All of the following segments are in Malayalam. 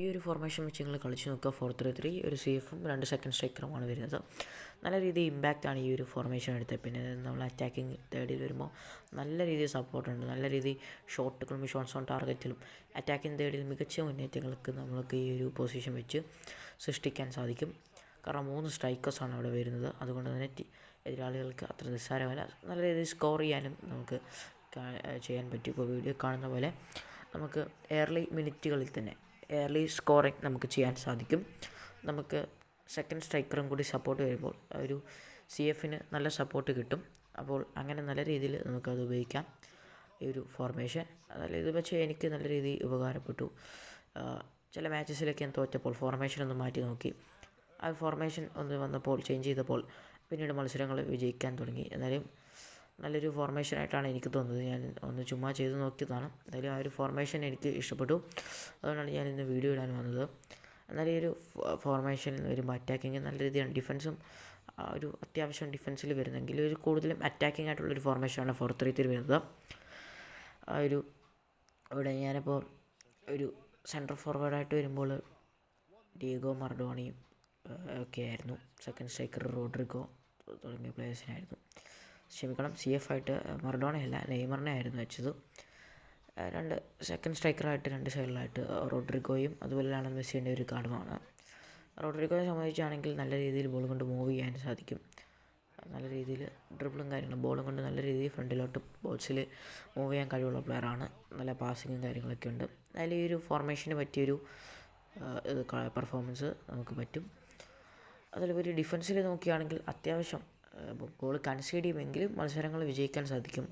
ഈ ഒരു ഫോർമേഷൻ വെച്ച് നിങ്ങൾ കളിച്ച് നോക്കുക. 4-3-3 ഒരു CFും 2 സെക്കൻഡ് സ്ട്രൈക്കറുമാണ് വരുന്നത്. നല്ല രീതിയിൽ ഇമ്പാക്റ്റാണ് ഈ ഒരു ഫോർമേഷൻ എടുത്തത്. പിന്നെ നമ്മൾ അറ്റാക്കിങ് തേർഡിൽ വരുമ്പോൾ നല്ല രീതിയിൽ സപ്പോർട്ടുണ്ട്. നല്ല രീതിയിൽ ഷോട്ടുകളും ഷോട്ട്സ് ഓൺ ടാർഗറ്റിലും അറ്റാക്കിങ് തേർഡിൽ മികച്ച മുന്നേറ്റങ്ങൾക്ക് നമ്മൾക്ക് ഈ ഒരു പൊസിഷൻ വെച്ച് സൃഷ്ടിക്കാൻ സാധിക്കും. കാരണം 3 സ്ട്രൈക്കേഴ്സാണ് അവിടെ വരുന്നത്. അതുകൊണ്ട് തന്നെ എതിരാളികൾക്ക് അത്ര നിസ്സാരമല്ല. നല്ല രീതിയിൽ സ്കോർ ചെയ്യാനും നമുക്ക് ചെയ്യാൻ പറ്റും. ഇപ്പോൾ വീഡിയോ കാണുന്ന പോലെ നമുക്ക് ഏർലി മിനിറ്റുകളിൽ തന്നെ ഏർലി സ്കോറിങ് നമുക്ക് ചെയ്യാൻ സാധിക്കും. നമുക്ക് സെക്കൻഡ് സ്ട്രൈക്കറും കൂടി സപ്പോർട്ട് വരുമ്പോൾ ഒരു CFന് നല്ല സപ്പോർട്ട് കിട്ടും. അപ്പോൾ അങ്ങനെ നല്ല രീതിയിൽ നമുക്കത് ഉപയോഗിക്കാം ഈ ഒരു ഫോർമേഷൻ. അതായത് ഇത് വെച്ച് എനിക്ക് നല്ല രീതിയിൽ ഉപകാരപ്പെട്ടു. ചില മാച്ചസിലൊക്കെ ഞാൻ തോറ്റപ്പോൾ ഫോർമേഷൻ ഒന്ന് മാറ്റി നോക്കി. ആ ഫോർമേഷൻ ഒന്ന് വന്നപ്പോൾ ചേഞ്ച് ചെയ്തപ്പോൾ പിന്നീട് മത്സരങ്ങൾ വിജയിക്കാൻ തുടങ്ങി. എന്നാലും നല്ലൊരു ഫോർമേഷനായിട്ടാണ് എനിക്ക് തോന്നുന്നത്. ഞാൻ ഒന്ന് ചുമ്മാ ചെയ്ത് നോക്കിയതാണ്. എന്തായാലും ആ ഒരു ഫോർമേഷൻ എനിക്ക് ഇഷ്ടപ്പെട്ടു. അതുകൊണ്ടാണ് ഞാൻ ഇന്ന് വീഡിയോ ഇടാൻ വന്നത്. എന്നാൽ ഈ ഒരു ഫോർമേഷനിൽ വരുമ്പോൾ അറ്റാക്കിങ് നല്ല രീതിയിലാണ്. ഡിഫൻസും ഒരു അത്യാവശ്യം ഡിഫൻസിൽ വരുന്നെങ്കിൽ ഒരു കൂടുതലും അറ്റാക്കിംഗ് ആയിട്ടുള്ളൊരു ഫോർമേഷനാണ് 4-3-3 വരുന്നത്. ആ ഒരു ഇവിടെ ഞാനിപ്പോൾ ഒരു സെൻട്രൽ ഫോർവേഡായിട്ട് വരുമ്പോൾ ഡിയേഗോ മറഡോണയും ഒക്കെ ആയിരുന്നു. സെക്കൻഡ് സ്ട്രൈക്കർ റോഡ്രിഗോ തുടങ്ങിയ പ്ലേയേഴ്സിനായിരുന്നു. CF ആയിട്ട് മറഡോണയല്ല നെയ്മറിനെ ആയിരുന്നു വെച്ചത്. 2 സെക്കൻഡ് സ്ട്രൈക്കറായിട്ട് 2 സൈഡിലായിട്ട് റോഡ്രിഗോയും അതുപോലെ ലയണൽ മെസ്സിയുടെ ഒരു കാർഡുമാണ്. റോഡ്രിഗോയെ സംബന്ധിച്ചാണെങ്കിൽ നല്ല രീതിയിൽ ബോൾ കൊണ്ട് മൂവ് ചെയ്യാൻ സാധിക്കും. നല്ല രീതിയിൽ ഡ്രിബിളും കാര്യങ്ങളും ബോളും കൊണ്ട് നല്ല രീതിയിൽ ഫ്രണ്ടിലോട്ട് ബോക്സിൽ മൂവ് ചെയ്യാൻ കഴിവുള്ള പ്ലെയറാണ്. നല്ല പാസിങ്ങും കാര്യങ്ങളൊക്കെ ഉണ്ട്. അതിൽ ഈ ഒരു ഫോർമേഷന് പറ്റിയൊരു പെർഫോമൻസ് നമുക്ക് പറ്റും. അതിലുപരി ഡിഫൻസിൽ നോക്കുകയാണെങ്കിൽ അത്യാവശ്യം ഗോൾ കൺസീഡ് ചെയ്യുമെങ്കിലും മത്സരങ്ങൾ വിജയിക്കാൻ സാധിക്കും.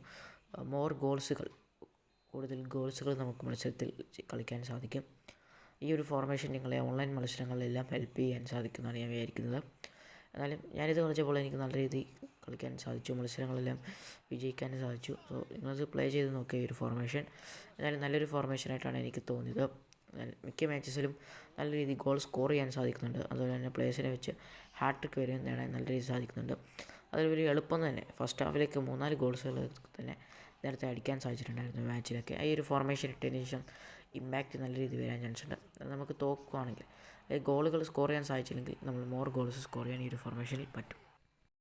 കൂടുതൽ ഗോൾസുകൾ നമുക്ക് മത്സരത്തിൽ കളിക്കാൻ സാധിക്കും. ഈ ഒരു ഫോർമേഷൻ നിങ്ങളെ ഓൺലൈൻ മത്സരങ്ങളിലെല്ലാം ഹെൽപ്പ് ചെയ്യാൻ സാധിക്കുമെന്നാണ് ഞാൻ വിചാരിക്കുന്നത്. എന്നാലും ഞാനിത് കളിച്ചപ്പോൾ എനിക്ക് നല്ല രീതിയിൽ കളിക്കാൻ സാധിച്ചു. മത്സരങ്ങളെല്ലാം വിജയിക്കാൻ സാധിച്ചു. സോ നിങ്ങളത് പ്ലേ ചെയ്ത് നോക്കിയ ഈ ഒരു ഫോർമേഷൻ എന്നാലും നല്ലൊരു ഫോർമേഷനായിട്ടാണ് എനിക്ക് തോന്നിയത്. മിക്ക മാച്ചസിലും നല്ല രീതിയിൽ ഗോൾ സ്കോർ ചെയ്യാൻ സാധിക്കുന്നുണ്ട്. അതുപോലെ തന്നെ പ്ലേയേഴ്സിനെ വെച്ച് ഹാട്രിക്ക് വരെ നേടാൻ നല്ല രീതിയിൽ സാധിക്കുന്നുണ്ട്. അതിലൊരു എളുപ്പം തന്നെ ഫസ്റ്റ് ഹാഫിലേക്ക് 3-4 ഗോൾസുകൾ തന്നെ നേരത്തെ അടിക്കാൻ സാധിച്ചിട്ടുണ്ടായിരുന്നു മാച്ചിലൊക്കെ. ഈ ഒരു ഫോർമേഷൻ ഇട്ടതിന് ശേഷം ഇമ്പാക്റ്റ് നല്ല രീതിയിൽ വരാൻ ചാൻസ് ഉണ്ട്. നമുക്ക് തോക്കുകയാണെങ്കിൽ ഗോളുകൾ സ്കോർ ചെയ്യാൻ സാധിച്ചില്ലെങ്കിൽ നമ്മൾ മോർ ഗോൾസ് സ്കോർ ചെയ്യാൻ ഈ ഒരു ഫോർമേഷനിൽ പറ്റും.